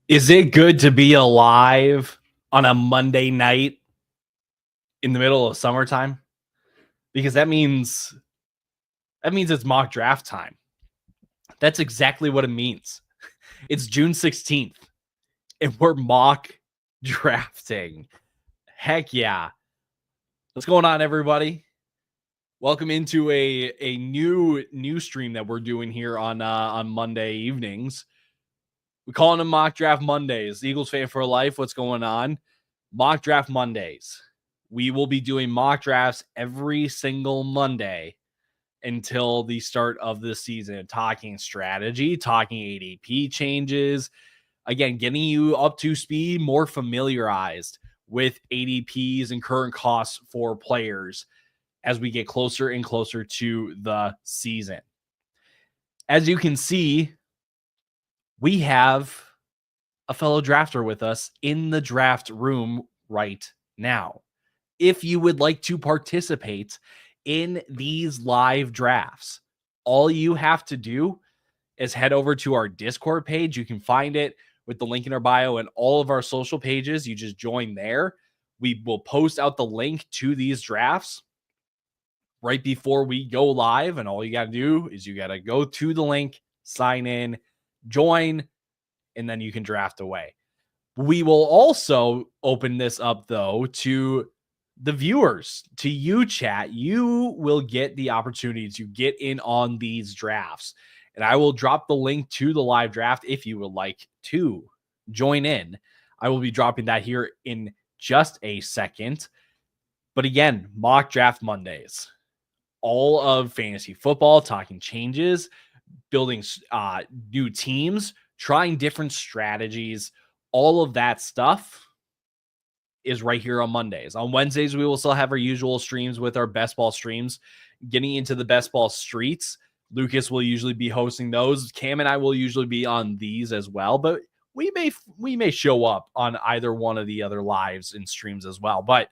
Is it good to be alive on a Monday night in the middle of summertime? Because that means it's mock draft time. That's exactly what it means. It's June 16th and we're mock drafting. Heck yeah. What's going on, everybody? Welcome into a new stream that we're doing here on Monday evenings. We're calling them mock draft Mondays. Eagles fan for life. What's going on? Mock draft Mondays. We will be doing mock drafts every single Monday until the start of the season, talking strategy, talking ADP changes. Again, getting you up to speed, more familiarized with ADPs and current costs for players as we get closer and closer to the season. As you can see, we have a fellow drafter with us in the draft room right now. If you would like to participate in these live drafts, all you have to do is head over to our Discord page. You can find it with the link in our bio and all of our social pages. You just join there. We will post out the link to these drafts right before we go live. And all you got to do is you got to go to the link, sign in, join, and then you can draft away. We will also open this up, though, to the viewers, to you, chat. You will get the opportunity to get in on these drafts. And I will drop the link to the live draft if you would like to join in. I will be dropping that here in just a second. But again, mock draft Mondays. All of fantasy football, talking changes, building new teams, trying different strategies. All of that stuff is right here on Mondays. On Wednesdays, we will still have our usual streams with our best ball streams. Getting into the best ball streets, Lucas will usually be hosting those. Cam and I will usually be on these as well, but we may show up on either one of the other lives and streams as well. But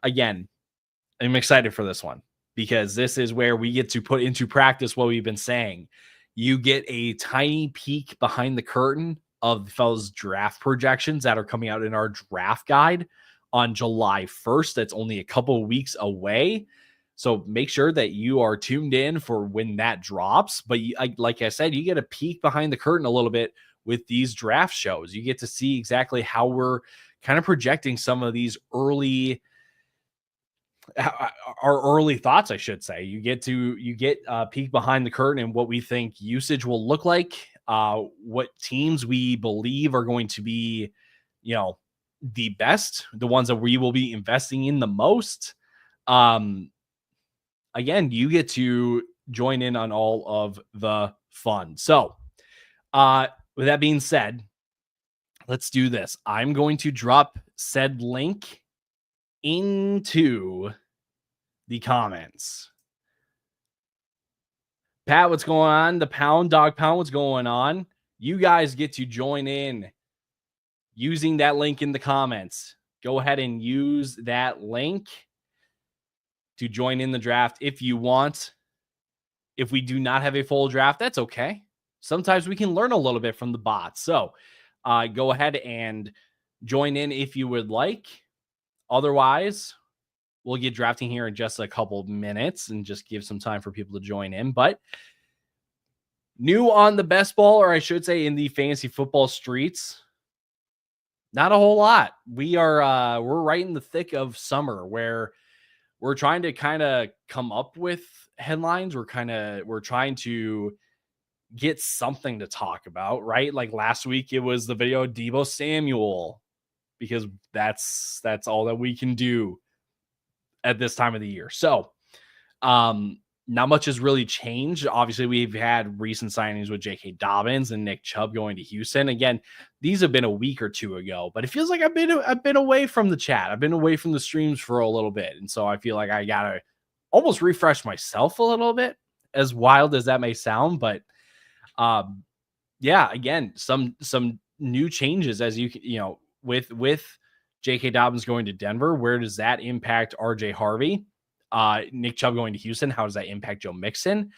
again, I'm excited for this one because this is where we get to put into practice what we've been saying. You get a tiny peek behind the curtain of the fellas' draft projections that are coming out in our draft guide on July 1st. That's only a couple weeks away. So make sure that you are tuned in for when that drops. But like I said, you get a peek behind the curtain a little bit with these draft shows. You get to see exactly how we're kind of projecting some of these early thoughts, I should say. You get a peek behind the curtain and what we think usage will look like, what teams we believe are going to be, the best, the ones that we will be investing in the most. Again, you get to join in on all of the fun. So, with that being said, let's do this. I'm going to drop said link into the comments. Pat, what's going on? The Dog Pound, what's going on? You guys get to join in using that link in the comments. Go ahead and use that link to join in the draft if you want. If we do not have a full draft, that's okay. Sometimes we can learn a little bit from the bots. So go ahead and join in if you would like. Otherwise, we'll get drafting here in just a couple minutes and just give some time for people to join in. But new on the best ball, or I should say in the fantasy football streets, not a whole lot. We're right in the thick of summer where we're trying to kind of come up with headlines. We're trying to get something to talk about, right? Like last week, it was the video of Deebo Samuel, because that's all that we can do at this time of the year. So, not much has really changed. Obviously, we've had recent signings with J.K. Dobbins and Nick Chubb going to Houston. Again, these have been a week or two ago, but it feels like I've been away from the chat. I've been away from the streams for a little bit, and so I feel like I gotta almost refresh myself a little bit. As wild as that may sound, but yeah, again, some new changes as with J.K. Dobbins going to Denver. Where does that impact R.J. Harvey? Nick Chubb going to Houston. How does that impact Joe Mixon?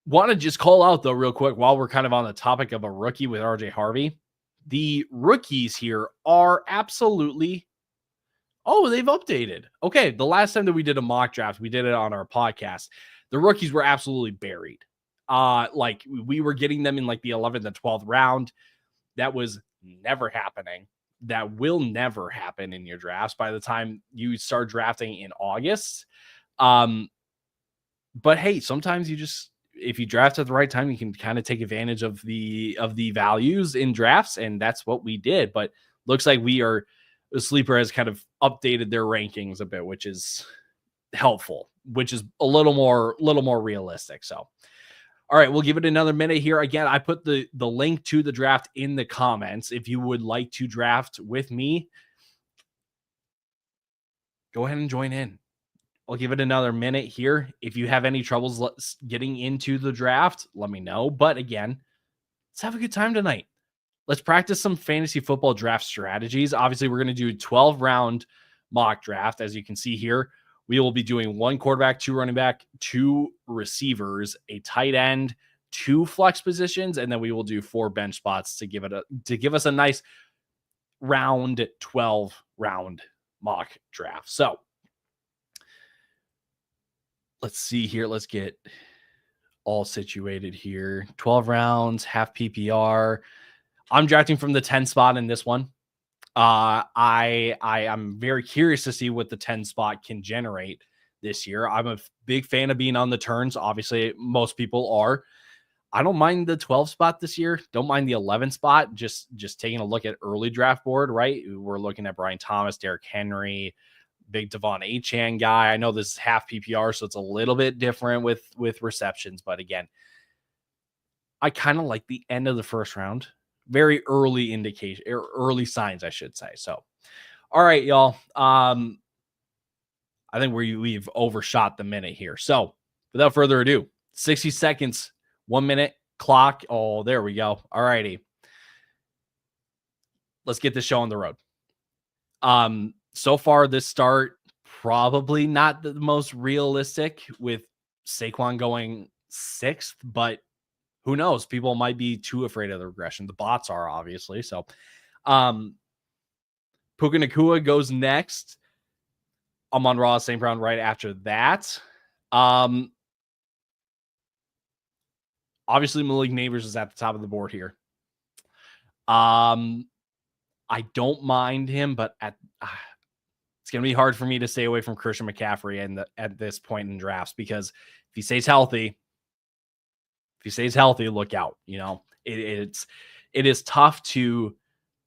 Want to just call out, though, real quick, while we're kind of on the topic of a rookie with RJ Harvey. The rookies here are absolutely. Oh, they've updated. Okay, the last time that we did a mock draft, we did it on our podcast. The rookies were absolutely buried. Like we were getting them in like the 11th and 12th round. That was never happening. That will never happen in your drafts by the time you start drafting in August. But hey, sometimes if you draft at the right time, you can kind of take advantage of the values in drafts, and that's what we did. But looks like the Sleeper has kind of updated their rankings a bit, which is helpful, which is a little more realistic. So, all right, we'll give it another minute here. Again, I put the link to the draft in the comments. If you would like to draft with me, go ahead and join in. I'll give it another minute here. If you have any troubles getting into the draft, let me know. But again, let's have a good time tonight. Let's practice some fantasy football draft strategies. Obviously, we're going to do 12-round mock draft. As you can see here, we will be doing 1 quarterback, 2 running back, 2 receivers, a tight end, 2 flex positions, and then we will do 4 bench spots to give us a nice round 12 round mock draft. So let's see here. Let's get all situated here. 12 rounds, half PPR. I'm drafting from the 10 spot in this one. I am very curious to see what the 10 spot can generate this year. I'm a big fan of being on the turns. Obviously, most people are. I don't mind the 12 spot this year. Don't mind the 11 spot. Just taking a look at early draft board, right? We're looking at Brian Thomas, Derrick Henry, big Devon Achane guy. I know this is half PPR, so it's a little bit different with receptions. But again, I kind of like the end of the first round. Very early indication, or early signs, I should say. So, all right, y'all. I think we've overshot the minute here. So, without further ado, 60 seconds, 1 minute clock. Oh, there we go. All righty. Let's get this show on the road. So far, this start probably not the most realistic with Saquon going 6th, but who knows? People might be too afraid of the regression. The bots are, obviously. So, Puka Nacua goes next. Amon-Ra St. Brown right after that. Obviously, Malik Neighbors is at the top of the board here. I don't mind him, but it's going to be hard for me to stay away from Christian McCaffrey at this point in drafts, because if he stays healthy, look out. You know, it is tough to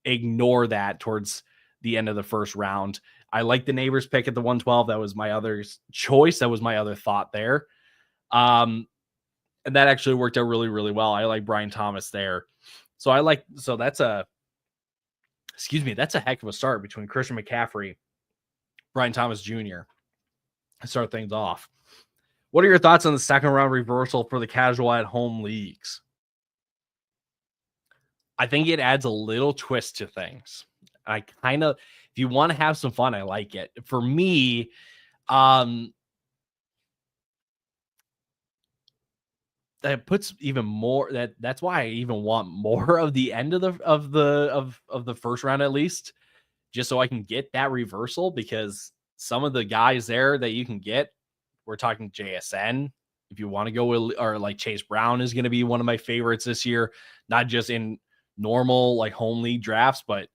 ignore that towards the end of the first round. I like the Neighbors pick at the 112. That was my other choice. That was my other thought there. And that actually worked out really, really well. I like Brian Thomas there. So that's a heck of a start between Christian McCaffrey, Brian Thomas Jr. to start things off. What are your thoughts on the second round reversal for the casual at home leagues? I think it adds a little twist to things. If you want to have some fun, I like it. For me, that puts even more that's why I even want more of the end of the first round, at least, just so I can get that reversal, because some of the guys there that you can get, we're talking JSN. If you want to go with, or like Chase Brown is going to be one of my favorites this year, not just in normal like home league drafts, but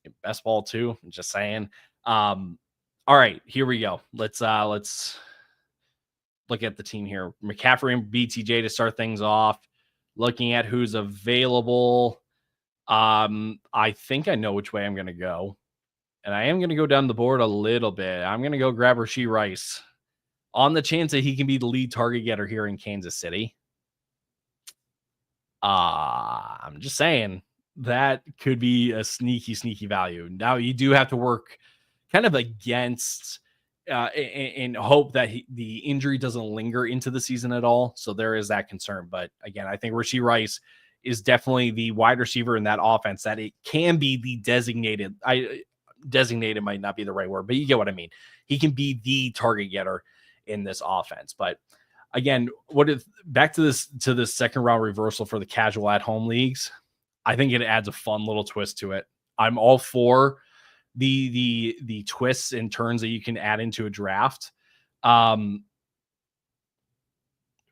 in best ball too. I'm just saying. All right, here we go. Let's look at the team here. McCaffrey and BTJ to start things off. Looking at who's available. I think I know which way I'm going to go. And I am going to go down the board a little bit. I'm going to go grab Rashee Rice on the chance that he can be the lead target getter here in Kansas City. I'm just saying that could be a sneaky value. Now you do have to work kind of against and hope that the injury doesn't linger into the season at all. So there is that concern. But again, I think Rashee Rice is definitely the wide receiver in that offense that it can be the designated. Designated might not be the right word, but you get what I mean. He can be the target getter in this offense. But again, what is back to this second round reversal for the casual at home leagues? I think it adds a fun little twist to it. I'm all for the twists and turns that you can add into a draft.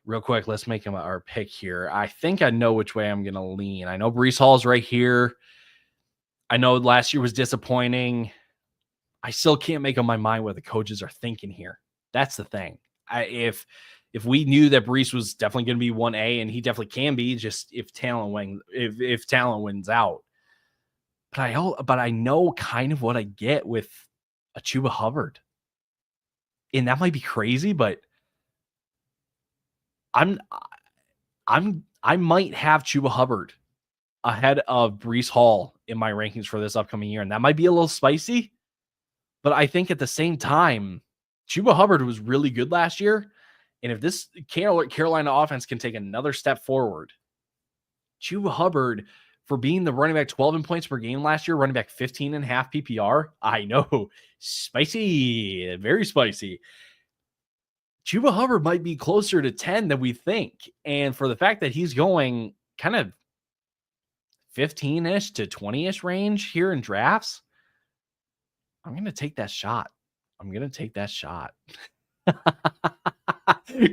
Real quick, let's make him our pick here. I think I know which way I'm going to lean. I know Breece Hall's right here. I know last year was disappointing. I still can't make up my mind what the coaches are thinking here. That's the thing. If we knew that Breece was definitely going to be 1A, and he definitely can be, just if talent wins out. But I know kind of what I get with a Chuba Hubbard. And that might be crazy, but I might have Chuba Hubbard ahead of Breece Hall in my rankings for this upcoming year. And that might be a little spicy, but I think at the same time, Chuba Hubbard was really good last year. And if this Carolina offense can take another step forward, Chuba Hubbard, for being the running back 12 in points per game last year, running back 15 and a half PPR, I know, spicy, very spicy. Chuba Hubbard might be closer to 10 than we think. And for the fact that he's going kind of 15-ish to 20-ish range here in drafts, I'm going to take that shot.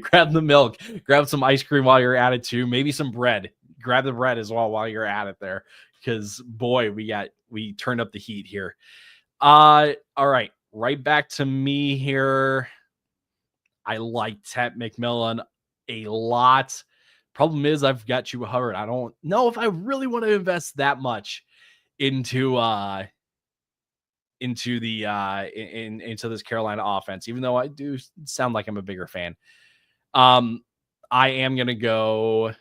Grab the milk, grab some ice cream while you're at it too. Maybe some bread. Grab the bread as well while you're at it there. Because boy, we turned up the heat here. All right. Right back to me here. I like Ted McMillan a lot. Problem is, I've got Chuba Hubbard. I don't know if I really want to invest that much into this Carolina offense, even though I do sound like I'm a bigger fan. I am gonna go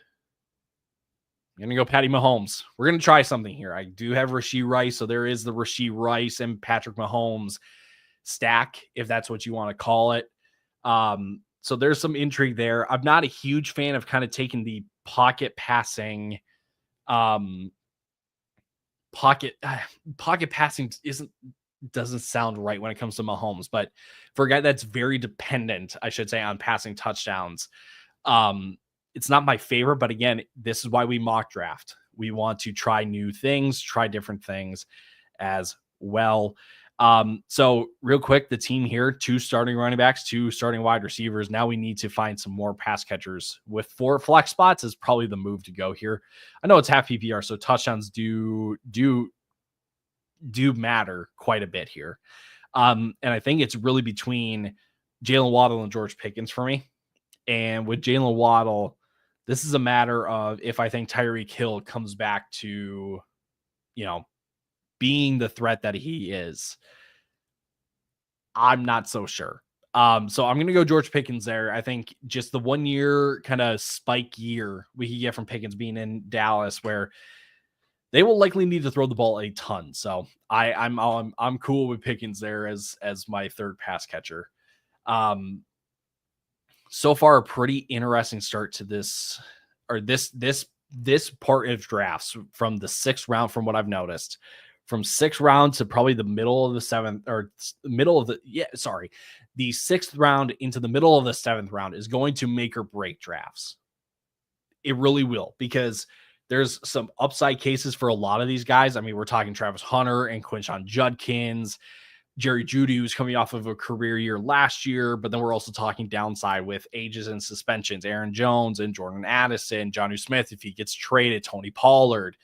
Patty Mahomes. We're gonna try something here. I do have Rashee Rice, so there is the Rashee Rice and Patrick Mahomes stack, if that's what you want to call it. So there's some intrigue there. I'm not a huge fan of kind of taking the pocket passing. Pocket passing doesn't sound right when it comes to Mahomes, but for a guy that's very dependent, I should say, on passing touchdowns, it's not my favorite. But again, this is why we mock draft. We want to try new things, try different things as well. So real quick, the team here, 2 starting running backs, 2 starting wide receivers. Now we need to find some more pass catchers with 4 flex spots is probably the move to go here. I know it's half PPR, so touchdowns do matter quite a bit here. And I think it's really between Jalen Waddle and George Pickens for me. And with Jalen Waddle, this is a matter of if I think Tyreek Hill comes back to, being the threat that he is. I'm not so sure. So I'm going to go George Pickens there. I think just the 1 year kind of spike year we could get from Pickens being in Dallas, where they will likely need to throw the ball a ton. So I'm cool with Pickens there as my third pass catcher. So far a pretty interesting start to this part of drafts from the 6th round, from what I've noticed. From 6th round to probably the middle of the 7th, or the 6th round into the middle of the 7th round is going to make or break drafts. It really will, because there's some upside cases for a lot of these guys. I mean, we're talking Travis Hunter and Quinshon Judkins, Jerry Jeudy, who's coming off of a career year last year, but then we're also talking downside with ages and suspensions, Aaron Jones and Jordan Addison, Jonnu Smith, if he gets traded, Tony Pollard.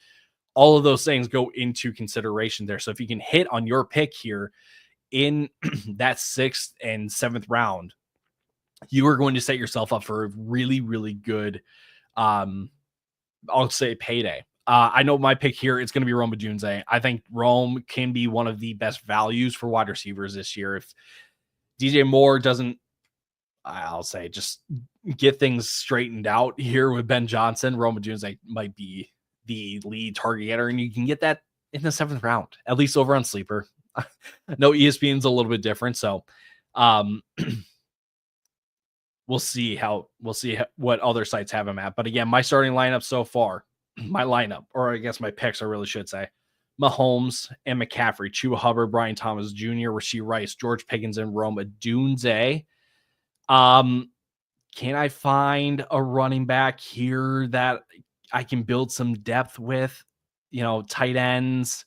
All of those things go into consideration there. So if you can hit on your pick here in that 6th and 7th round, you are going to set yourself up for a really, really good, I'll say, payday. I know my pick here, it's going to be Rome Odunze. I think Rome can be one of the best values for wide receivers this year. If DJ Moore doesn't, I'll say, just get things straightened out here with Ben Johnson, Rome Odunze might be the lead target getter, and you can get that in the 7th round, at least over on Sleeper. No, ESPN's a little bit different, so we'll see what other sites have him at. But again, my starting lineup so far, or I guess my picks, I really should say, Mahomes and McCaffrey, Chuba Hubbard, Brian Thomas Jr., Rashee Rice, George Pickens, and Rome Odunze. can I find a running back here that I can build some depth with? Tight ends.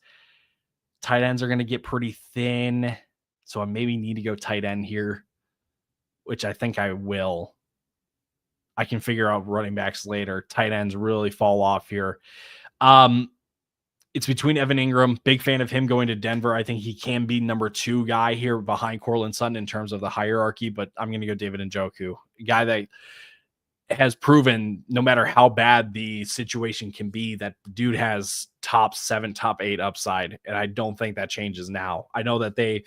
Tight ends are going to get pretty thin. So I maybe need to go tight end here, which I think I will. I can figure out running backs later. Tight ends really fall off here. It's between Evan Ingram. Big fan of him going to Denver. I think he can be number 2 guy here behind Courtland Sutton in terms of the hierarchy, but I'm going to go David Njoku, a guy that has proven no matter how bad the situation can be, that dude has top 7, top 8 upside. And I don't think that changes now. I know that they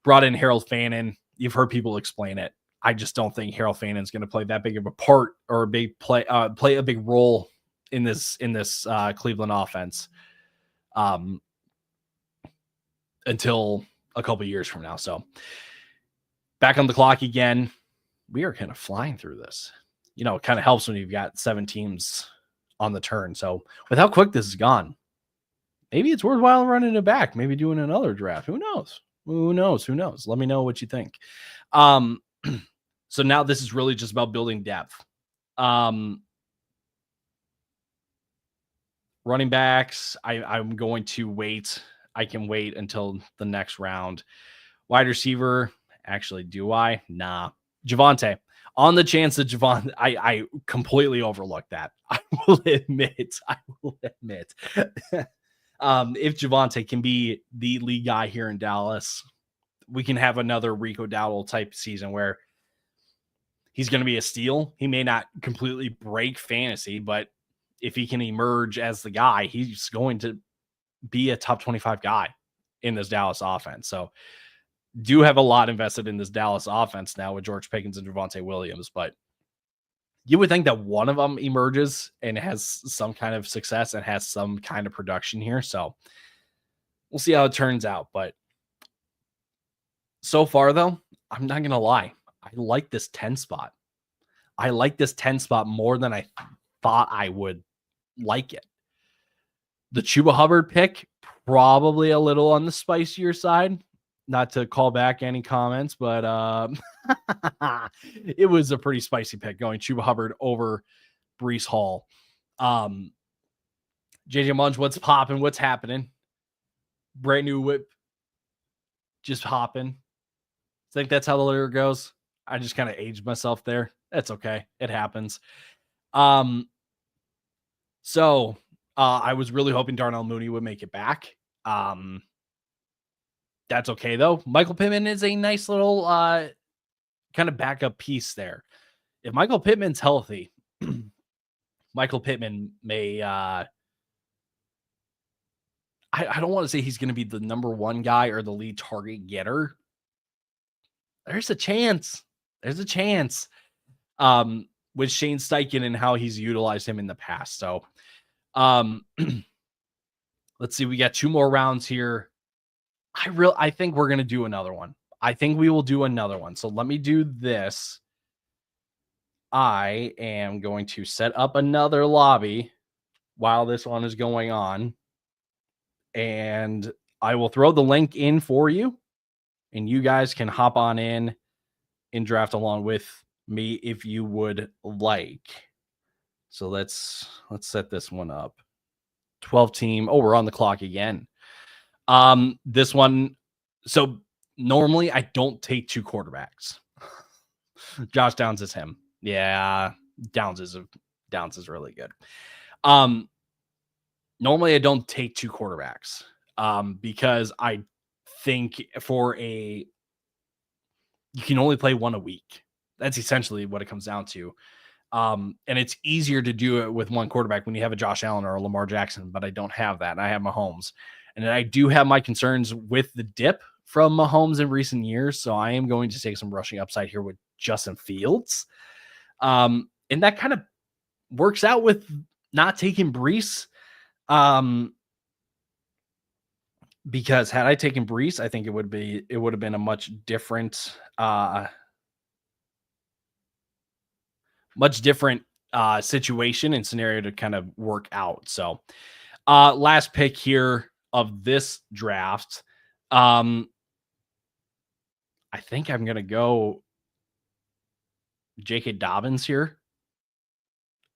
brought in Harold Fannin. You've heard people explain it. I just don't think Harold Fannon's going to play that big of a part or a big play a big role in this Cleveland offense until a couple years from now. So back on the clock again. We are kind of flying through this. It kind of helps when you've got 7 teams on the turn. So with how quick this is gone, maybe it's worthwhile running it back, maybe doing another draft. Who knows? Let me know what you think. So now this is really just about building depth. Running backs, I'm going to wait. I can wait until the next round. Wide receiver, actually, do I? Nah. Javonte. On the chance that Javonte, I completely overlooked that. I will admit. If Javonte can be the lead guy here in Dallas, we can have another Rico Dowdle type season where he's going to be a steal. He may not completely break fantasy, but if he can emerge as the guy, he's going to be a top 25 guy in this Dallas offense. So do have a lot invested in this Dallas offense now with George Pickens and Javonte Williams, but you would think that one of them emerges and has some kind of success and has some kind of production here. So we'll see how it turns out. But so far, though, I'm not going to lie. I like this 10 spot. I like this 10 spot more than I thought I would like it. The Chuba Hubbard pick, probably a little on the spicier side. Not to call back any comments, but it was a pretty spicy pick going Chuba Hubbard over Breece Hall. JJ Munch, what's popping? What's happening? Brand new whip, just hopping. I think that's how the lyric goes. I just kind of aged myself there. That's okay. It happens. So I was really hoping Darnell Mooney would make it back. That's okay, though. Michael Pittman is a nice little kind of backup piece there. If Michael Pittman's healthy, Michael Pittman may I don't want to say he's going to be the number 1 guy or the lead target getter. There's a chance. With Shane Steichen and how he's utilized him in the past. So let's see. We got 2 more rounds here. I think we're going to do another one. I think we will do another one. So let me do this. I am going to set up another lobby while this one is going on. And I will throw the link in for you. And you guys can hop on in and draft along with me if you would like. So let's set this one up. 12 team. Oh, we're on the clock again. This one. So normally I don't take 2 quarterbacks. Josh Downs is him. Yeah. Downs is really good. Normally I don't take 2 quarterbacks. Because I think you can only play 1 a week. That's essentially what it comes down to. And it's easier to do it with 1 quarterback when you have a Josh Allen or a Lamar Jackson, but I don't have that. And I have Mahomes. And I do have my concerns with the dip from Mahomes in recent years. So I am going to take some rushing upside here with Justin Fields. And that kind of works out with not taking Breece. Because had I taken Breece, I think it would have been a much different situation and scenario to kind of work out. So last pick here of this draft. I think I'm going to go J.K. Dobbins here.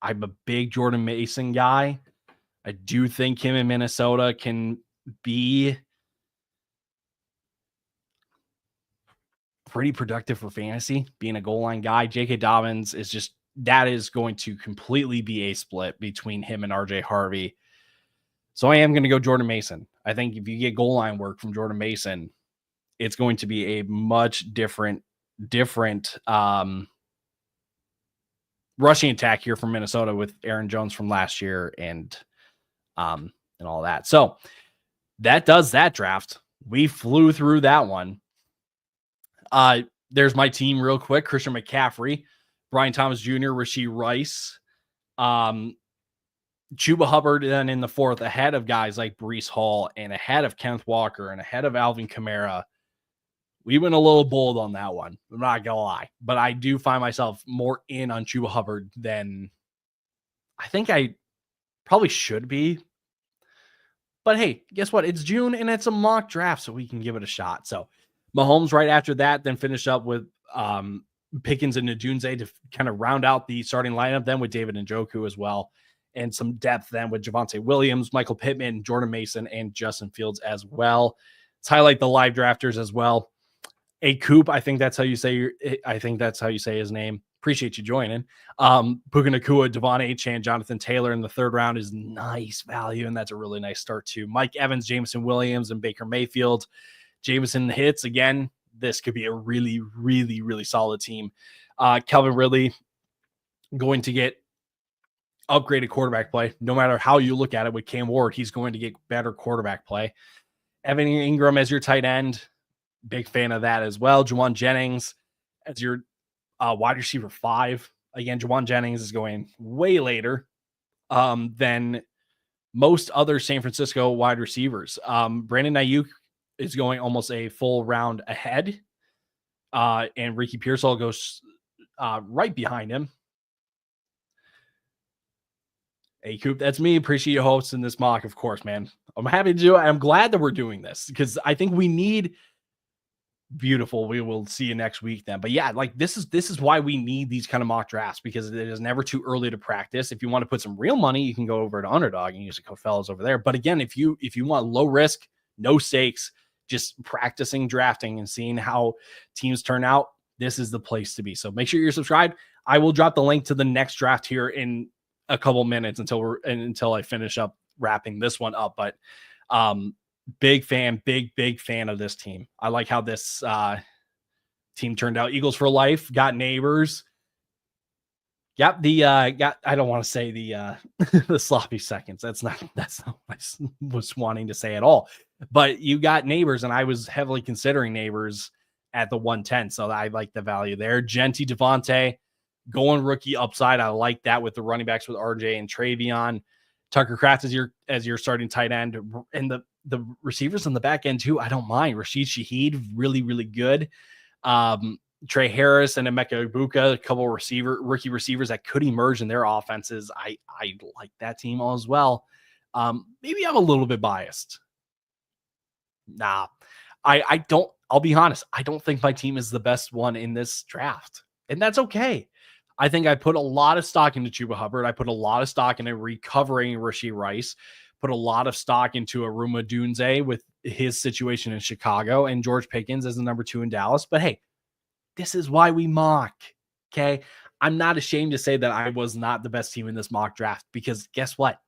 I'm a big Jordan Mason guy. I do think him in Minnesota can be pretty productive for fantasy, being a goal line guy. J.K. Dobbins is just, that is going to completely be a split between him and RJ Harvey. So I am going to go Jordan Mason. I think if you get goal line work from Jordan Mason, it's going to be a much different rushing attack here from Minnesota with Aaron Jones from last year and all that. So that does that draft. We flew through that one. There's my team real quick. Christian McCaffrey, Brian Thomas Jr., Rashee Rice, Chuba Hubbard then in the fourth, ahead of guys like Breece Hall and ahead of Kenneth Walker and ahead of Alvin Kamara. We went a little bold on that one. I'm not going to lie. But I do find myself more in on Chuba Hubbard than I think I probably should be. But hey, guess what? It's June and it's a mock draft, so we can give it a shot. So Mahomes right after that, then finish up with Pickens and Najunze to kind of round out the starting lineup, then with David Njoku as well. And some depth then with Javonte Williams, Michael Pittman, Jordan Mason, and Justin Fields as well. Let's highlight the live drafters as well. A Coop, I think that's how you say his name. Appreciate you joining. Puka Nacua, Devon Achane, Jonathan Taylor in the third round is nice value, and that's a really nice start too. Mike Evans, Jameson Williams, and Baker Mayfield. Jameson hits again. This could be a really, really, really solid team. Calvin Ridley going to get upgraded quarterback play. No matter how you look at it with Cam Ward, he's going to get better quarterback play. Evan Ingram as your tight end. Big fan of that as well. Juwan Jennings as your wide receiver 5. Again, Juwan Jennings is going way later than most other San Francisco wide receivers. Brandon Ayuk is going almost a full round ahead. And Ricky Pearsall goes right behind him. Hey, Coop, that's me. Appreciate you hosting this mock, of course, man. I'm happy to do it. I'm glad that we're doing this because I think we need beautiful. We will see you next week then. But yeah, like this is why we need these kind of mock drafts, because it is never too early to practice. If you want to put some real money, you can go over to Underdog and use the code Fellas over there. But again, if you want low risk, no stakes, just practicing drafting and seeing how teams turn out, this is the place to be. So make sure you're subscribed. I will drop the link to the next draft here in a couple minutes until I finish up wrapping this one up. But big fan of this team. I like how this team turned out. Eagles for life, got Neighbors. Got the I don't want to say the the sloppy seconds. That's not what I was wanting to say at all. But you got Neighbors, and I was heavily considering Neighbors at the 110. So I like the value there. Genty Devontae going rookie upside. I like that with the running backs with RJ and Travion. Tucker Kraft as your starting tight end, and the receivers on the back end too. I don't mind. Rashid Shaheed, really, really good. Trey Harris and Emeka Egbuka, a couple rookie receivers that could emerge in their offenses. I like that team all as well. Maybe I'm a little bit biased. Nah, I don't. I'll be honest. I don't think my team is the best one in this draft, and that's okay. I think I put a lot of stock into Chuba Hubbard. I put a lot of stock into recovering Rashee Rice. Put a lot of stock into Aruma Dunze with his situation in Chicago, and George Pickens as the number 2 in Dallas. But hey, this is why we mock. Okay. I'm not ashamed to say that I was not the best team in this mock draft, because guess what?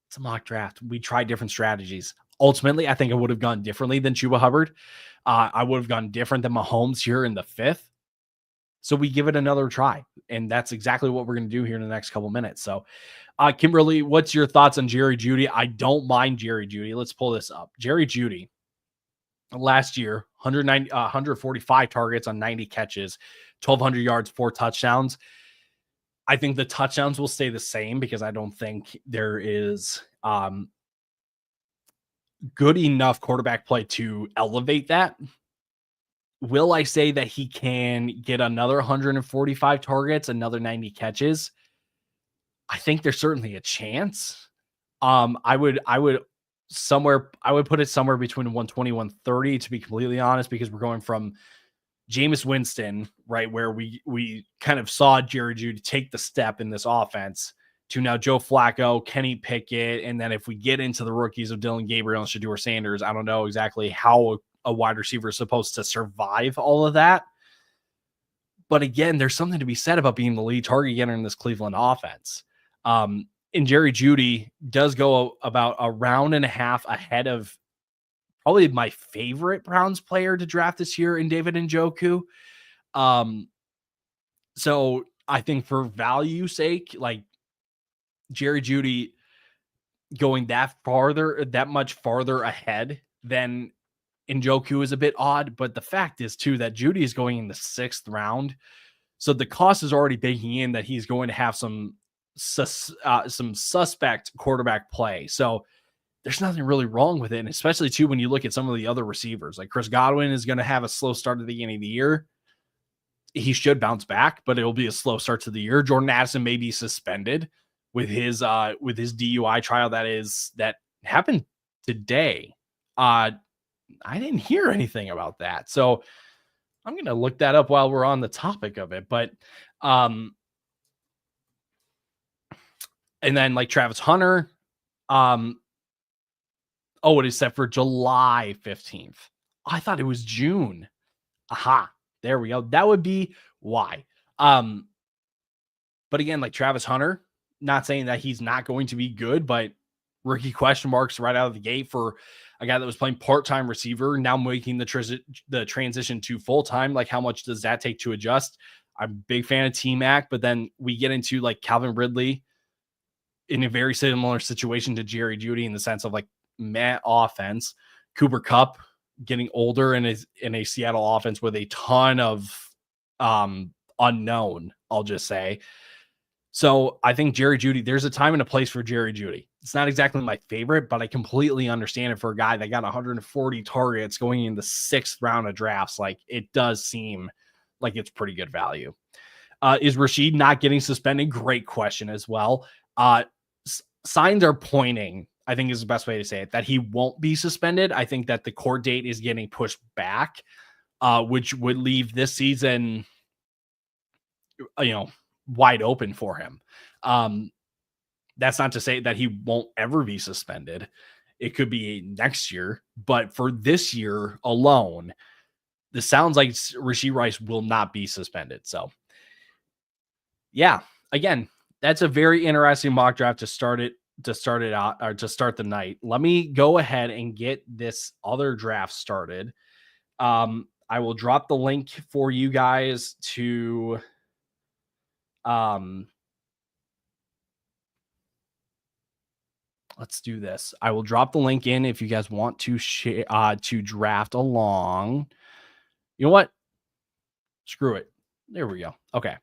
It's a mock draft. We tried different strategies. Ultimately, I think I would have gone differently than Chuba Hubbard. I would have gone different than Mahomes here in the 5th. So we give it another try. And that's exactly what we're going to do here in the next couple minutes. So Kimberly, what's your thoughts on Jerry Jeudy? I don't mind Jerry Jeudy. Let's pull this up. Jerry Jeudy last year, 145 targets on 90 catches, 1,200 yards, 4 touchdowns. I think the touchdowns will stay the same because I don't think there is good enough quarterback play to elevate that. Will I say that he can get another 145 targets, another 90 catches? I think there's certainly a chance. I would put it somewhere between 120, 130 to be completely honest, because we're going from Jameis Winston, right, where we kind of saw Jerry Jeudy take the step in this offense to now Joe Flacco, Kenny Pickett, and then if we get into the rookies of Dylan Gabriel and Shedeur Sanders, I don't know exactly how a wide receiver is supposed to survive all of that. But again, there's something to be said about being the lead target getter in this Cleveland offense. And Jerry Jeudy does go about a round and a half ahead of probably my favorite Browns player to draft this year in David Njoku. So I think for value sake, like Jerry Jeudy going that much farther ahead than Njoku is a bit odd. But the fact is too that Jeudy is going in the 6th round. So the cost is already baking in that he's going to have some suspect quarterback play. So there's nothing really wrong with it. And especially too, when you look at some of the other receivers, like Chris Godwin is going to have a slow start at the beginning of the year. He should bounce back, but it'll be a slow start to the year. Jordan Addison may be suspended with his DUI trial that happened today. I didn't hear anything about that. So I'm going to look that up while we're on the topic of it. But, and then like Travis Hunter, it is set for July 15th. I thought it was June. Aha, there we go. That would be why. But again, like Travis Hunter, not saying that he's not going to be good, but rookie question marks right out of the gate for a guy that was playing part-time receiver, now making the transition to full-time. Like, how much does that take to adjust? I'm a big fan of T-Mac, but then we get into like Calvin Ridley in a very similar situation to Jerry Jeudy in the sense of like Matt offense, Cooper Kupp getting older in a Seattle offense with a ton of unknown, I'll just say. So I think Jerry Jeudy, there's a time and a place for Jerry Jeudy. It's not exactly my favorite, but I completely understand it for a guy that got 140 targets going in the 6th round of drafts. Like, it does seem like it's pretty good value. Is Rashid not getting suspended? Great question as well. Signs are pointing, I think is the best way to say it, that he won't be suspended. I think that the court date is getting pushed back, which would leave this season, wide open for him. That's not to say that he won't ever be suspended. It could be next year, but for this year alone, this sounds like Rashee Rice will not be suspended. So yeah, again, that's a very interesting mock draft to start the night. Let me go ahead and get this other draft started. I will drop the link for you guys to let's do this. I will drop the link in if you guys want to share to draft along. You know what? Screw it. There we go. Okay.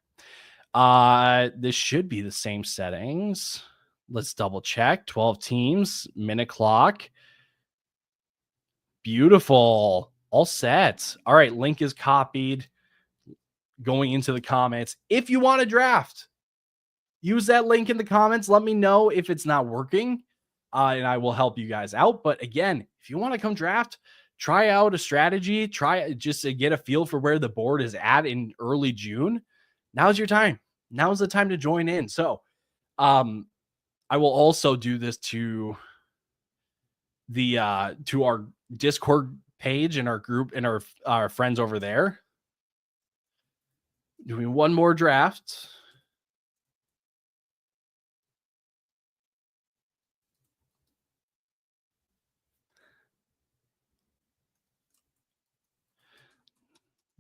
This should be the same settings. Let's double check. 12 teams, minute clock. Beautiful. All set. All right. Link is copied. Going into the comments. If you want to draft, use that link in the comments. Let me know if it's not working, and I will help you guys out. But again, if you want to come draft, try out a strategy. Try just to get a feel for where the board is at in early June. Now's your time. Now's the time to join in. So, I will also do this to our Discord page and our group and our friends over there. Doing one more draft.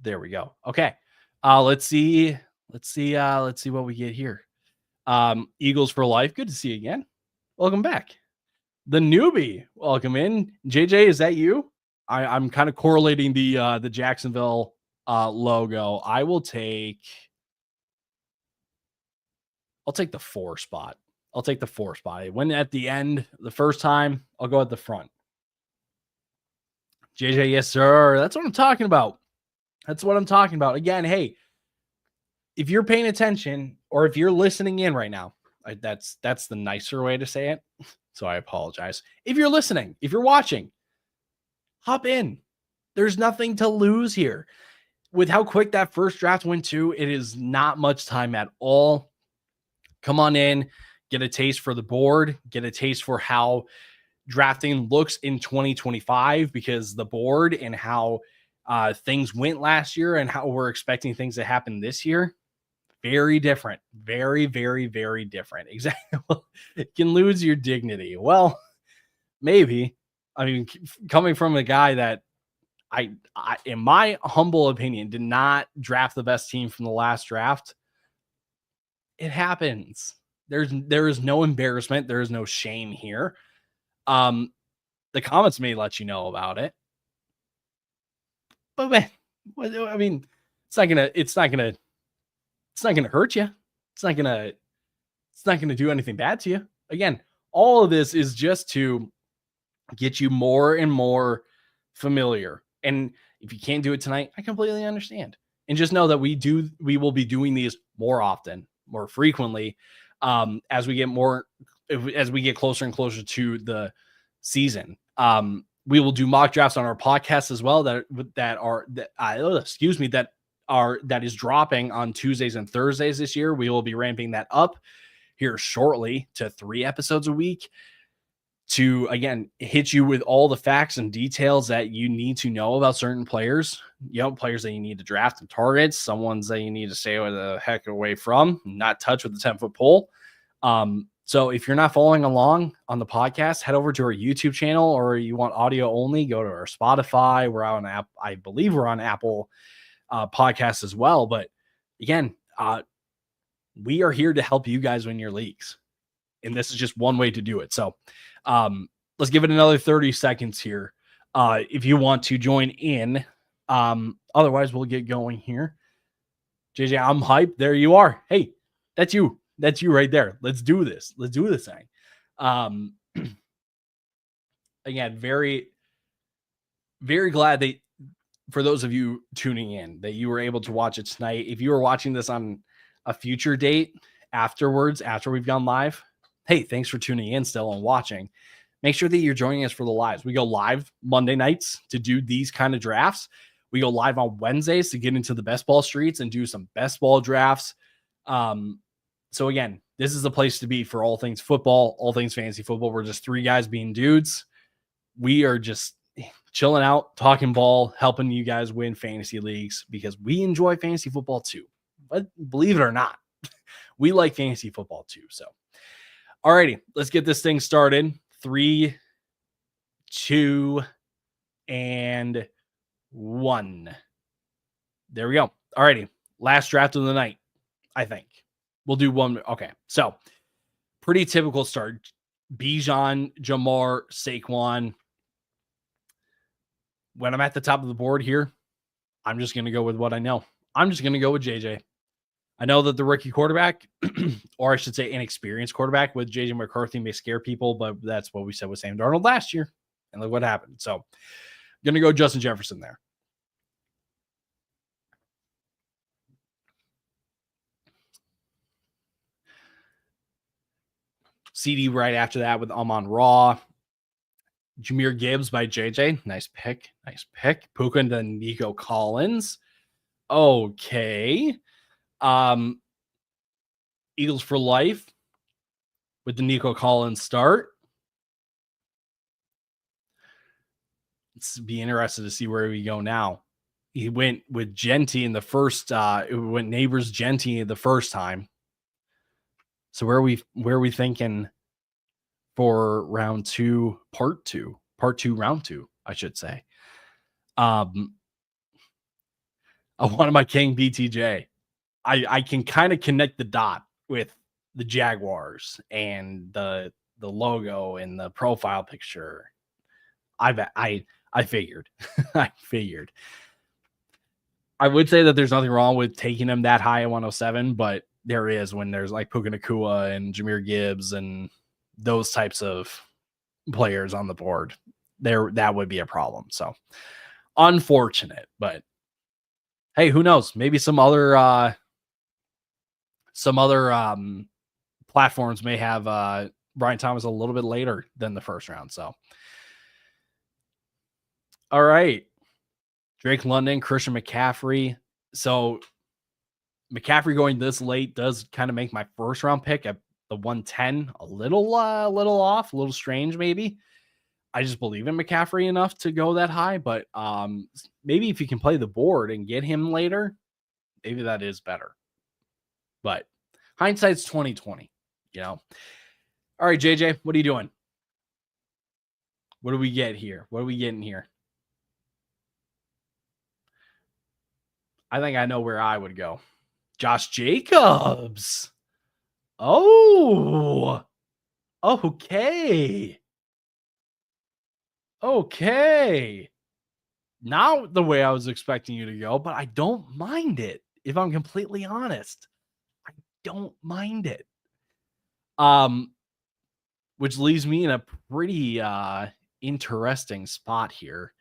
There we go. Okay. Let's see what we get here. Eagles for life. Good to see you again. Welcome back. The newbie. Welcome in. JJ, is that you? I'm kind of correlating the Jacksonville logo. I'll take the 4 spot. I'll take the 4 spot. When at the end, the first time, I'll go at the front. JJ, yes, sir. That's what I'm talking about. Again, hey, if you're paying attention or if you're listening in right now, that's the nicer way to say it. So I apologize. If you're listening, if you're watching, hop in. There's nothing to lose here. with how quick that first draft went too, it is not much time at all. Come on in, get a taste for the board, get a taste for how drafting looks in 2025, because the board and how things went last year and how we're expecting things to happen this year, very different. Very, very, very different. Exactly. You can lose your dignity. Well, maybe. I mean, coming from a guy that in my humble opinion, did not draft the best team from the last draft, it happens. There is no embarrassment. There is no shame here. The comments may let you know about it, but man, I mean, it's not gonna hurt you. It's not gonna, it's not gonna do anything bad to you. Again, all of this is just to get you more and more familiar. And if you can't do it tonight, I completely understand. And just know that we will be doing these more often, more frequently, as we get more, as we get closer and closer to the season. We will do mock drafts on our podcast as well that is dropping on Tuesdays and Thursdays this year. We will be ramping that up here shortly to 3 episodes a week, to again hit you with all the facts and details that you need to know about certain players, players that you need to draft and target, some ones that you need to stay the heck away from, not touch with the 10-foot pole. So if you're not following along on the podcast, head over to our YouTube channel, or you want audio only, go to our Spotify. We're on app. I believe we're on Apple podcasts as well. But again, we are here to help you guys win your leagues. And this is just one way to do it. So let's give it another 30 seconds here. If you want to join in, otherwise we'll get going here. JJ, I'm hyped. There you are. Hey, that's you. That's you right there. Let's do this. Let's do this thing. Again, very, very glad that for those of you tuning in, that you were able to watch it tonight. If you were watching this on a future date afterwards, after we've gone live, hey, thanks for tuning in still and watching. Make sure that you're joining us for the lives. We go live Monday nights to do these kind of drafts. We go live on Wednesdays to get into the best ball streets and do some best ball drafts. So again, this is the place to be for all things football, all things fantasy football. We're just 3 guys being dudes. We are just chilling out, talking ball, helping you guys win fantasy leagues, because we enjoy fantasy football too. But believe it or not, we like fantasy football too. So, alrighty, let's get this thing started. 3, 2, and 1. There we go. Alrighty, last draft of the night, I think. We'll do one. Okay, so pretty typical start. Bijan, Jamar, Saquon. When I'm at the top of the board here, I'm just going to go with what I know. I'm just going to go with JJ. I know that the rookie quarterback, or I should say inexperienced quarterback with JJ McCarthy, may scare people, but that's what we said with Sam Darnold last year. And look what happened. So I'm going to go Justin Jefferson there. CD right after that with Amon-Ra. Jahmyr Gibbs by JJ. Nice pick. Nice pick. Puka and then Nico Collins. Okay. Eagles for life with the Nico Collins start. Let's be interested to see where we go now. He went with Genty in the first, it went Neighbors Genty the first time. So where are we thinking for round 2, part 2, round 2, I should say. I wanted my King BTJ. I can kind of connect the dot with the Jaguars and the logo and the profile picture. I figured. I figured. I would say that there's nothing wrong with taking him that high at 107, but there is when there's like Puka Nacua and Jahmyr Gibbs and those types of players on the board. That would be a problem. So unfortunate, but hey, who knows? Maybe some other platforms may have Brian Thomas a little bit later than the first round. So all right. Drake London, Christian McCaffrey, So McCaffrey going this late does kind of make my first round pick at the 110 a little off, a little strange maybe. I just believe in McCaffrey enough to go that high, but maybe if you can play the board and get him later, maybe that is better. But hindsight's 2020, you know. All right, JJ, what are you doing? What do we get here? What are we getting here? I think I know where I would go. Josh Jacobs. Oh, okay. Okay. Not the way I was expecting you to go, but I don't mind it. If I'm completely honest, I don't mind it. Which leaves me in a pretty interesting spot here.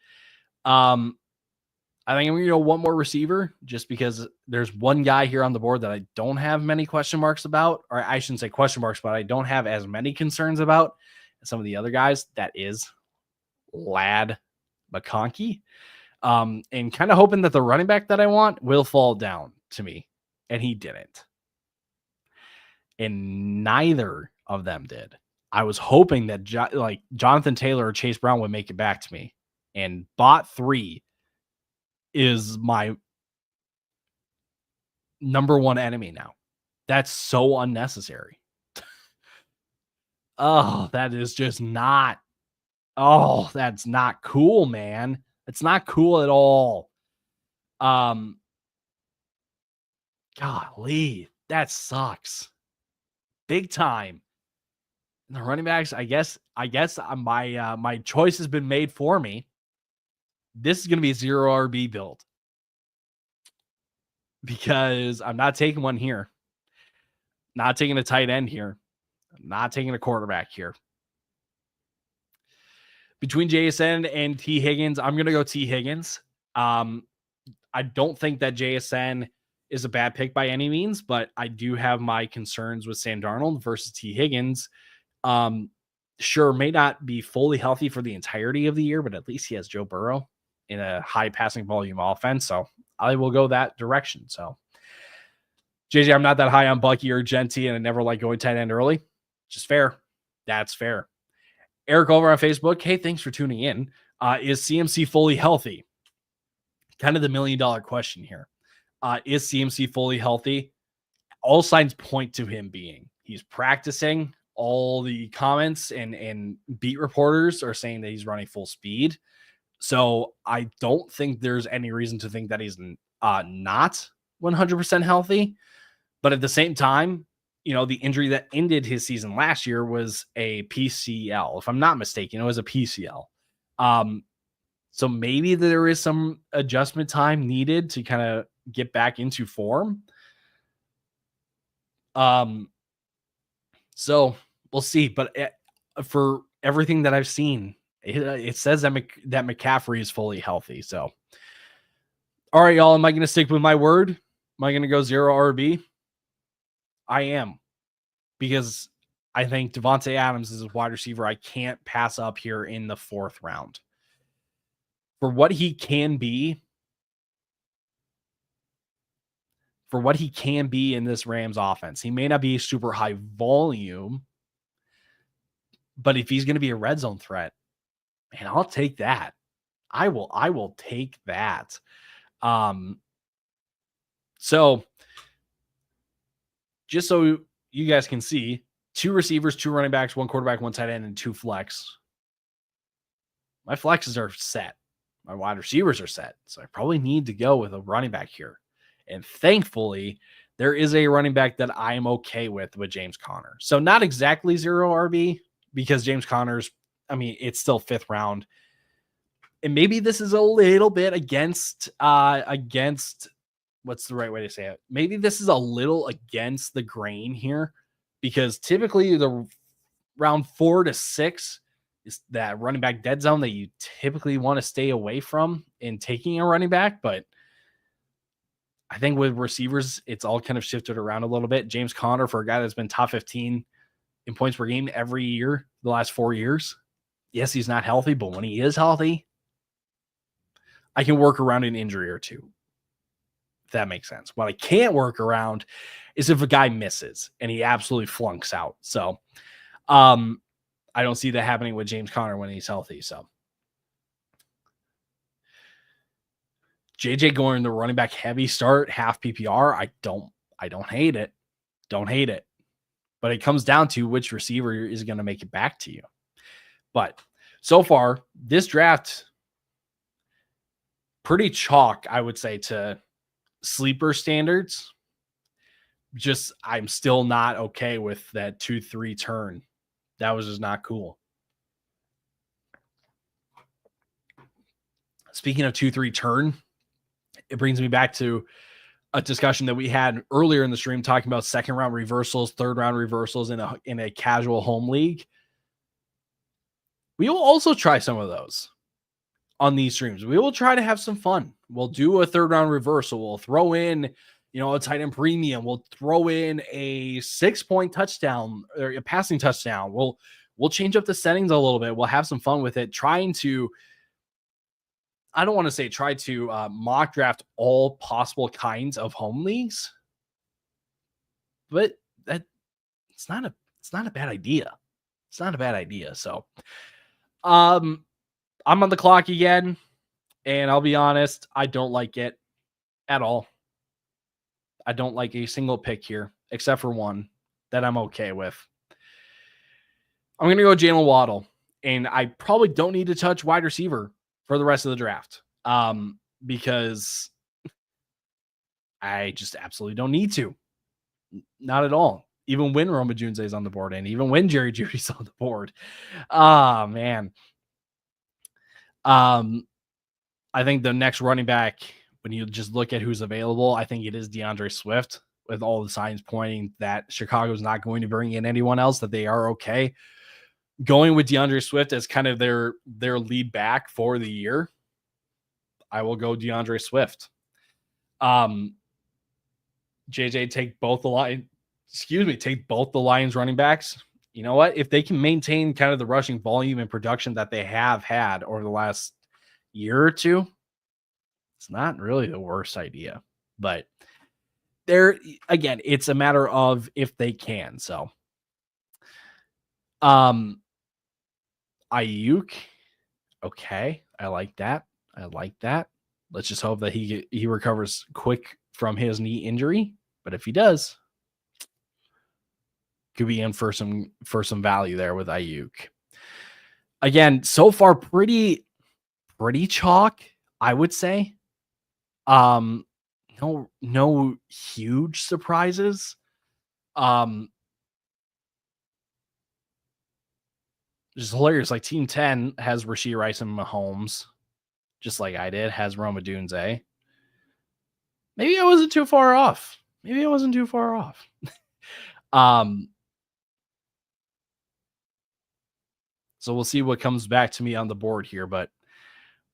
I think I'm going to go one more receiver just because there's one guy here on the board that I don't have many question marks about, or I shouldn't say question marks, but I don't have as many concerns about as some of the other guys. That is Lad McConkey. And kind of hoping that the running back that I want will fall down to me. And he didn't. And neither of them did. I was hoping that Jonathan Taylor or Chase Brown would make it back to me. And bot 3 is my number one enemy now. That's so unnecessary. Oh, that is just not. Oh, that's not cool, man. It's not cool at all. Golly, that sucks. Big time. The running backs, I guess my choice has been made for me. This is going to be a 0 RB build because I'm not taking one here. Not taking a tight end here. I'm not taking a quarterback here. Between JSN and T. Higgins, I'm going to go T. Higgins. I don't think that JSN is a bad pick by any means, but I do have my concerns with Sam Darnold versus T. Higgins. Sure, may not be fully healthy for the entirety of the year, but at least he has Joe Burrow in a high passing volume offense. So I will go that direction. So JJ, I'm not that high on Bucky or Genty, and I never like going tight end early. Just fair. That's fair. Eric over on Facebook. Hey, thanks for tuning in. Is CMC fully healthy? Kind of the $1 million question here. Is CMC fully healthy? All signs point to him being. He's practicing. All the comments and beat reporters are saying that he's running full speed. So I don't think there's any reason to think that he's not 100% healthy. But at the same time, the injury that ended his season last year was a PCL. If I'm not mistaken, it was a PCL. So maybe there is some adjustment time needed to kind of get back into form. So we'll see. But for everything that I've seen, it says that McCaffrey is fully healthy. So, all right, y'all. Am I going to stick with my word? Am I going to go 0 RB? I am, because I think Devontae Adams is a wide receiver I can't pass up here in the 4th round. For what he can be in this Rams offense, he may not be super high volume, but if he's going to be a red zone threat, man, I'll take that. I will take that. So just so you guys can see, 2 receivers, 2 running backs, 1 quarterback, 1 tight end, and 2 flex. My flexes are set. My wide receivers are set. So I probably need to go with a running back here. And thankfully, there is a running back that I am okay with James Conner. So not exactly 0 RB, because James Conner's, it's still 5th round. And maybe this is a little bit against what's the right way to say it? Maybe this is a little against the grain here, because typically the round 4 to 6 is that running back dead zone that you typically want to stay away from in taking a running back. But I think with receivers, it's all kind of shifted around a little bit. James Conner, for a guy that's been top 15 in points per game every year, the last 4 years. Yes, he's not healthy, but when he is healthy, I can work around an injury or two. that makes sense. What I can't work around is if a guy misses and he absolutely flunks out. So I don't see that happening with James Conner when he's healthy. So JJ Gordon, the running back heavy start, half PPR. I don't hate it. Don't hate it. But it comes down to which receiver is going to make it back to you. But so far, this draft, pretty chalk, I would say, to sleeper standards. Just, I'm still not okay with that 2-3 turn. That was just not cool. Speaking of 2-3 turn, it brings me back to a discussion that we had earlier in the stream talking about second round reversals, third round reversals in a casual home league. We will also try some of those on these streams. We will try to have some fun. We'll do a third round reversal. We'll throw in, a tight end premium. We'll throw in a 6-point touchdown or a passing touchdown. We'll change up the settings a little bit. We'll have some fun with it, trying to, I don't want to say try to mock draft all possible kinds of home leagues, but it's not a bad idea. It's not a bad idea. So, I'm on the clock again, and I'll be honest, I don't like it at all. I don't like a single pick here, except for one that I'm okay with. I'm going to go Jalen Waddle, and I probably don't need to touch wide receiver for the rest of the draft because I just absolutely don't need to. Not at all. Even when Roma Junze is on the board, and even when Jerry Jeudy's on the board. Oh, man. I think the next running back, when you just look at who's available, I think it is DeAndre Swift, with all the signs pointing that Chicago's not going to bring in anyone else, that they are okay going with DeAndre Swift as kind of their lead back for the year. I will go DeAndre Swift. JJ, take both the Lions running backs. You know what? If they can maintain kind of the rushing volume and production that they have had over the last year or two, it's not really the worst idea. But there, again, it's a matter of if they can. So, Ayuk, okay, I like that. Let's just hope that he recovers quick from his knee injury. But if he does, could be in for some value there with Ayuk. Again, so far pretty chalk, I would say. No huge surprises. Just hilarious. Like Team 10 has Rashee Rice and Mahomes, just like I did, has Roma Dunze. Maybe I wasn't too far off. So we'll see what comes back to me on the board here, but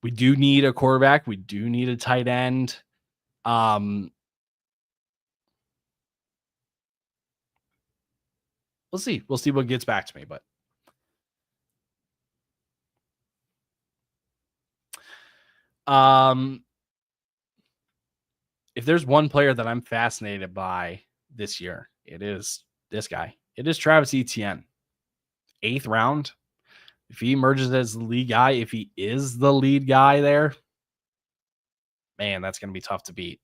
we do need a quarterback. We do need a tight end. We'll see. We'll see what gets back to me, but if there's one player that I'm fascinated by this year, it is this guy. It is Travis Etienne. 8th round. If he emerges as the lead guy, if he is the lead guy there, man, that's going to be tough to beat.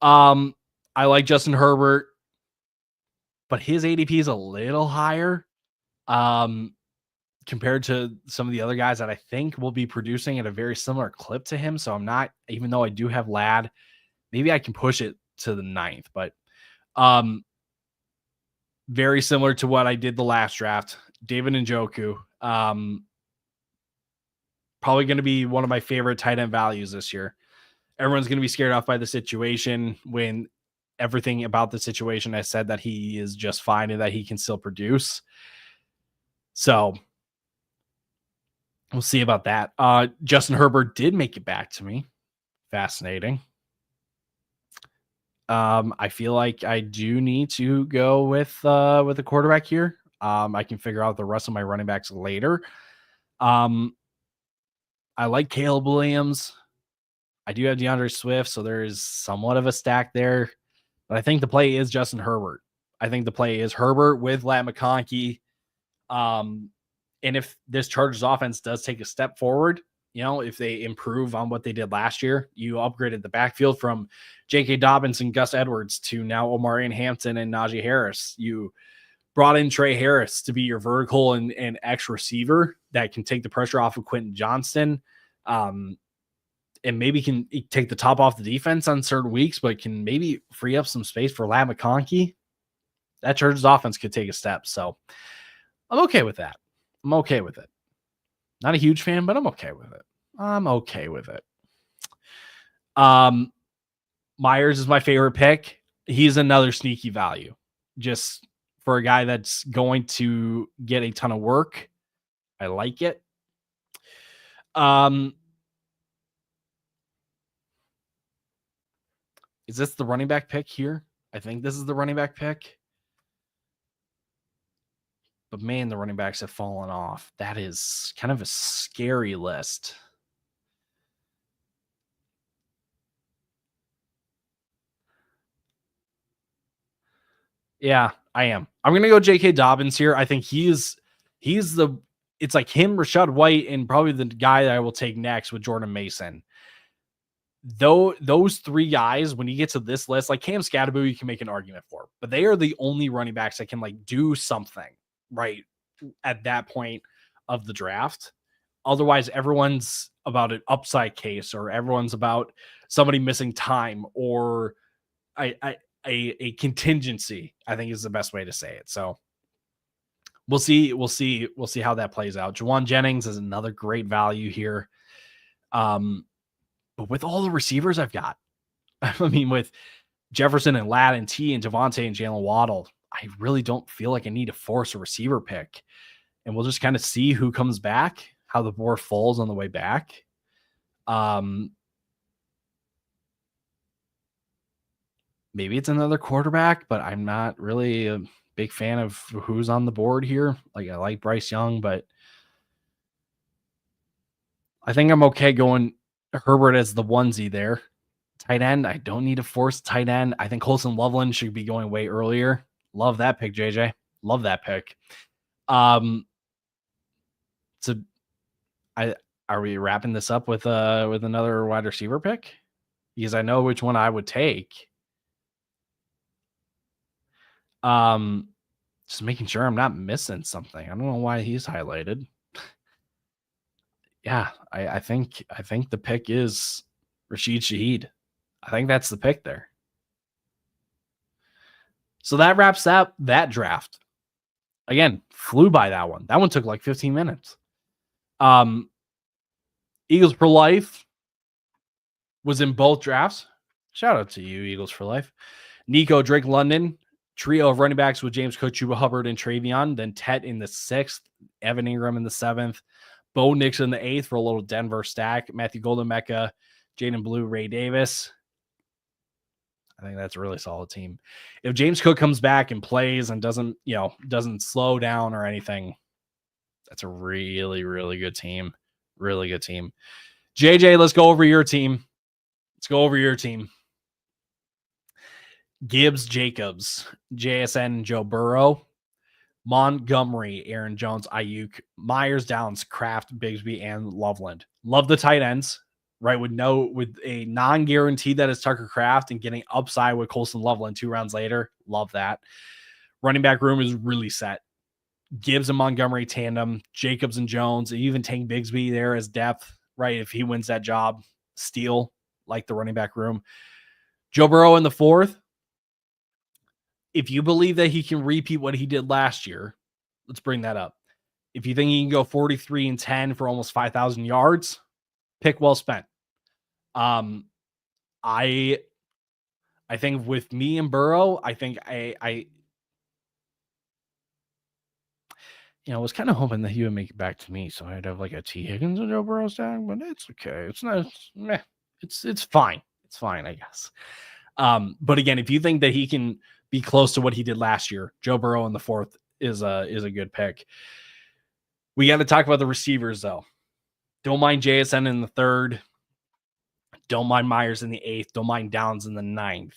I like Justin Herbert, but his ADP is a little higher compared to some of the other guys that I think will be producing at a very similar clip to him. So I'm not, even though I do have Ladd, maybe I can push it to the 9th, but very similar to what I did the last draft. David Njoku, probably going to be one of my favorite tight end values this year. Everyone's going to be scared off by the situation when everything about the situation I said that he is just fine and that he can still produce. So we'll see about that. Justin Herbert did make it back to me. Fascinating. I feel like I do need to go with a quarterback here. I can figure out the rest of my running backs later. I like Caleb Williams. I do have DeAndre Swift, so there is somewhat of a stack there. But I think the play is Justin Herbert. I think the play is Herbert with Lat McConkey. And if this Chargers offense does take a step forward, if they improve on what they did last year, you upgraded the backfield from J.K. Dobbins and Gus Edwards to now Omarion Hampton and Najee Harris. You brought in Trey Harris to be your vertical and X receiver that can take the pressure off of Quentin Johnston. And maybe can take the top off the defense on certain weeks, but can maybe free up some space for Lat McConkey. That Chargers offense could take a step. So I'm okay with that. I'm okay with it. Not a huge fan, but I'm okay with it. Myers is my favorite pick. He's another sneaky value. Just for a guy that's going to get a ton of work. I like it. Is this the running back pick here? I think this is the running back pick. But man, the running backs have fallen off. That is kind of a scary list. Yeah, I am. I'm going to go J.K. Dobbins here. I think it's like him, Rashad White, and probably the guy that I will take next with Jordan Mason. Though those three guys, when you get to this list, like Cam Scatterbo, you can make an argument for, but they are the only running backs that can like do something right at that point of the draft. Otherwise, everyone's about an upside case, or everyone's about somebody missing time, or a contingency, I think is the best way to say it. So we'll see how that plays out. Juwan Jennings is another great value here. But with all the receivers I've got, I mean, with Jefferson and Ladd and T and Devontae and Jalen Waddle, I really don't feel like I need to force a receiver pick. And we'll just kind of see who comes back, how the board falls on the way back. Maybe it's another quarterback, but I'm not really a big fan of who's on the board here. Like, I like Bryce Young, but I think I'm okay going Herbert as the onesie there. Tight end, I don't need to force tight end. I think Colson Loveland should be going way earlier. Love that pick, JJ. Love that pick. Are we wrapping this up with another wide receiver pick? Because I know which one I would take. Just making sure I'm not missing something. I don't know why he's highlighted. Yeah, I think the pick is Rashid Shaheed. I think that's the pick there. So that wraps up that draft. Again, flew by that one. That one took like 15 minutes. Eagles for Life was in both drafts. Shout out to you, Eagles for Life. Nico, Drake London, trio of running backs with James Cook, Chuba Hubbard, and Travion. Then Tet in the 6th, Evan Ingram in the 7th, Bo Nix in the 8th for a little Denver stack, Matthew Golden Mecca, Jaden Blue, Ray Davis. I think that's a really solid team. If James Cook comes back and plays and doesn't slow down or anything, that's a really, really good team. Really good team. JJ, let's go over your team. Gibbs, Jacobs, JSN, Joe Burrow, Montgomery, Aaron Jones, Ayuk, Myers, Downs, Kraft, Bigsby, and Loveland. Love the tight ends, right? With a non-guarantee that is Tucker Kraft and getting upside with Colson Loveland 2 rounds later. Love that. Running back room is really set. Gibbs and Montgomery tandem, Jacobs and Jones, even Tank Bigsby there as depth, right? If he wins that job, steal, like the running back room. Joe Burrow in the 4th. If you believe that he can repeat what he did last year, let's bring that up. If you think he can go 43-10 for almost 5,000 yards, pick well spent. I think with me and Burrow, I think I was kind of hoping that he would make it back to me, so I'd have like a T. Higgins and Joe Burrow stack, but it's okay. It's not. It's fine. It's fine, I guess. But again, if you think that he can be close to what he did last year, Joe Burrow in the 4th is a good pick. We got to talk about the receivers though. Don't mind JSN in the 3rd. Don't mind Myers in the 8th. Don't mind Downs in the 9th.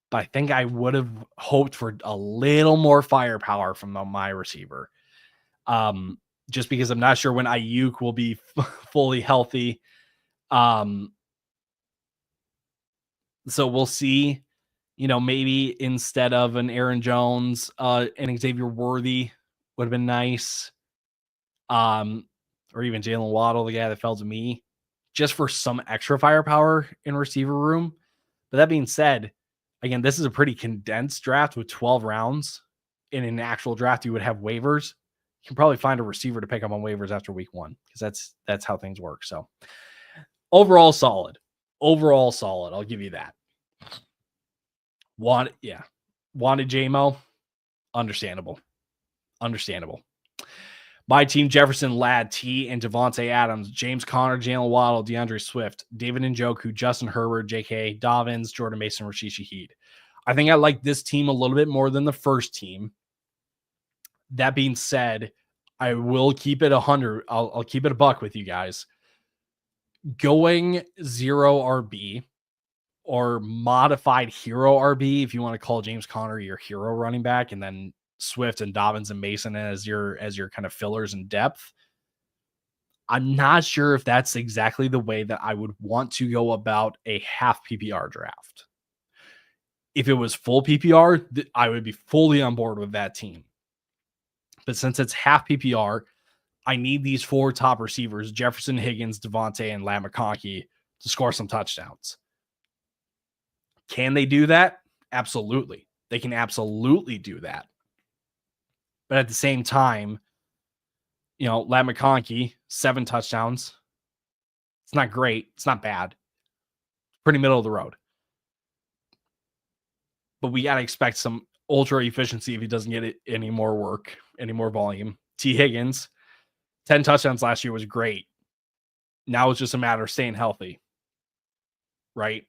But I think I would have hoped for a little more firepower from my receiver. Just because I'm not sure when Ayuk will be fully healthy. So we'll see. Maybe instead of an Aaron Jones, an Xavier Worthy would have been nice. Or even Jalen Waddle, the guy that fell to me, just for some extra firepower in receiver room. But that being said, again, this is a pretty condensed draft with 12 rounds. In an actual draft, you would have waivers. You can probably find a receiver to pick up on waivers after week 1 because that's how things work. So overall solid. I'll give you that. Wanted JMO. Understandable. My team: Jefferson, Ladd, T, and Devontae Adams, James Conner, Jalen Waddle, DeAndre Swift, David Njoku, Justin Herbert, J.K. Dobbins, Jordan Mason, Rashid Shaheed. I think I like this team a little bit more than the first team. That being said, I will keep it 100. I'll keep it a buck with you guys. Going 0 RB or modified hero RB, if you want to call James Conner your hero running back, and then Swift and Dobbins and Mason as your kind of fillers and depth. I'm not sure if that's exactly the way that I would want to go about a half PPR draft. If it was full PPR, I would be fully on board with that team. But since it's half PPR, I need these 4 top receivers, Jefferson, Higgins, Devontae, and Ladd McConkey, to score some touchdowns. Can they do that? Absolutely. They can absolutely do that. But at the same time, Ladd McConkey, 7 touchdowns. It's not great. It's not bad. Pretty middle of the road. But we got to expect some ultra efficiency if he doesn't get any more work, any more volume. T. Higgins, 10 touchdowns last year was great. Now it's just a matter of staying healthy. Right?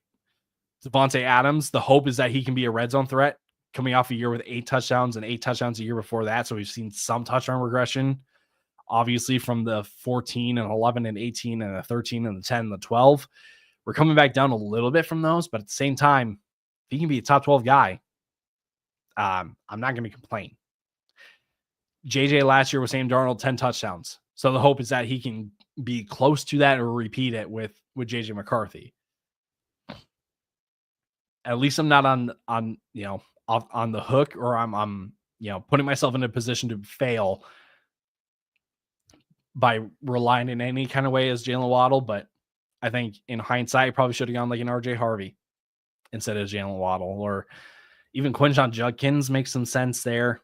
Devontae Adams, the hope is that he can be a red zone threat coming off a year with 8 touchdowns and 8 touchdowns a year before that. So we've seen some touchdown regression, obviously, from the 14 and 11 and 18 and the 13 and the 10 and the 12. We're coming back down a little bit from those, but at the same time, if he can be a top 12 guy, I'm not going to complain. JJ last year was Sam Darnold, 10 touchdowns. So the hope is that he can be close to that or repeat it with JJ McCarthy. At least I'm not on the hook, or I'm putting myself in a position to fail by relying in any kind of way as Jalen Waddle. But I think in hindsight, I probably should have gone like an RJ Harvey instead of Jalen Waddle, or even Quinshon Judkins makes some sense there.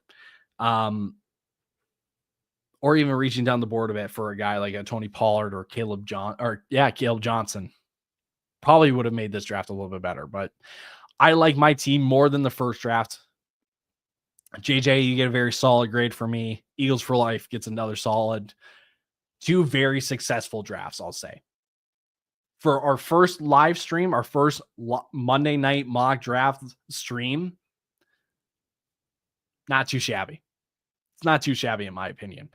Or even reaching down the board a bit for a guy like a Tony Pollard or Caleb Johnson. Probably would have made this draft a little bit better, but I like my team more than the first draft. JJ, you get a very solid grade for me. Eagles for Life gets another solid. 2 very successful drafts, I'll say. For our first live stream, our first Monday night mock draft stream, not too shabby. It's not too shabby in my opinion.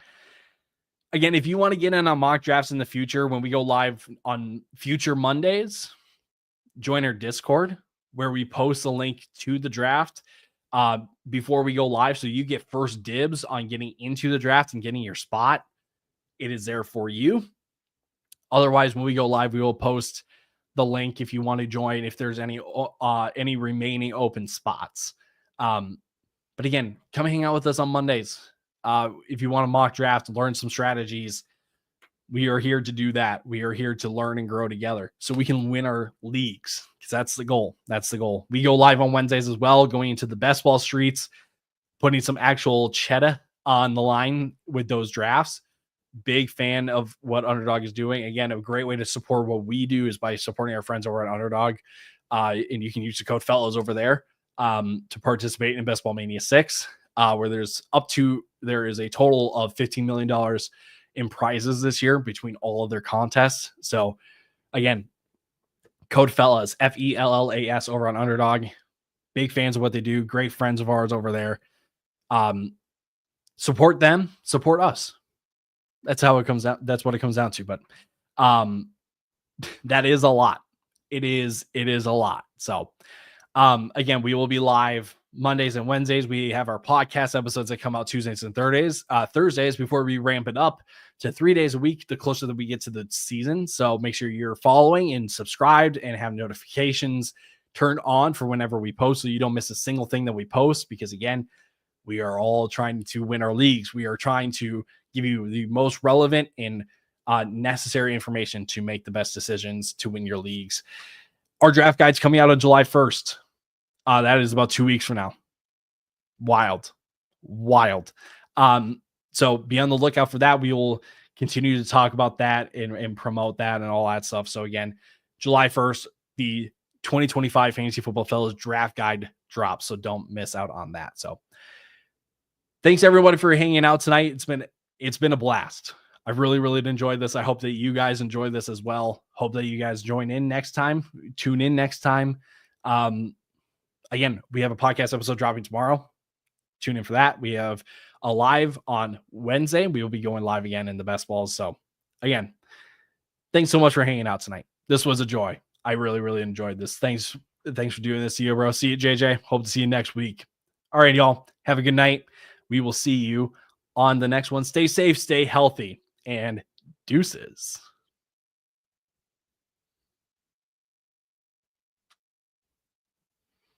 Again, if you want to get in on mock drafts in the future, when we go live on future Mondays, join our Discord where we post a link to the draft before we go live. So you get first dibs on getting into the draft and getting your spot. It is there for you. Otherwise, when we go live, we will post the link if you want to join, if there's any remaining open spots. But again, come hang out with us on Mondays. If you want to mock draft, learn some strategies, we are here to do that. We are here to learn and grow together so we can win our leagues, because that's the goal. That's the goal. We go live on Wednesdays as well, going into the best ball streets, putting some actual cheddar on the line with those drafts. Big fan of what Underdog is doing. Again, a great way to support what we do is by supporting our friends over at Underdog. And you can use the code FELLAS over there to participate in Best Ball Mania 6, where there is a total of $15 million in prizes this year between all of their contests. So again, code FELLAS, FELLAS over on Underdog. Big fans of what they do. Great friends of ours over there. Support them, support us. That's how it comes out. That's what it comes down to. But that is a lot. it is a lot. So again, we will be live Mondays and Wednesdays. We have our podcast episodes that come out Tuesdays and Thursdays before we ramp it up to 3 days a week the closer that we get to the season. So make sure you're following and subscribed and have notifications turned on for whenever we post, so you don't miss a single thing that we post, because again, we are all trying to win our leagues. We are trying to give you the most relevant and necessary information to make the best decisions to win your leagues. Our draft guide's coming out on July 1st. That is about 2 weeks from now. Wild. So be on the lookout for that. We will continue to talk about that and promote that and all that stuff. So again, July 1st, the 2025 Fantasy Football Fellows draft guide drops. So don't miss out on that. So thanks everybody for hanging out tonight. It's been a blast. I've really enjoyed this. I hope that you guys enjoy this as well. Hope that you guys tune in next time. Again, we have a podcast episode dropping tomorrow. Tune in for that. We have a live on Wednesday. We will be going live again in the best balls. So again, thanks so much for hanging out tonight. This was a joy. I really enjoyed this. Thanks for doing this to you, bro. See you, JJ. Hope to see you next week. All right, y'all. Have a good night. We will see you on the next one. Stay safe, stay healthy, and deuces.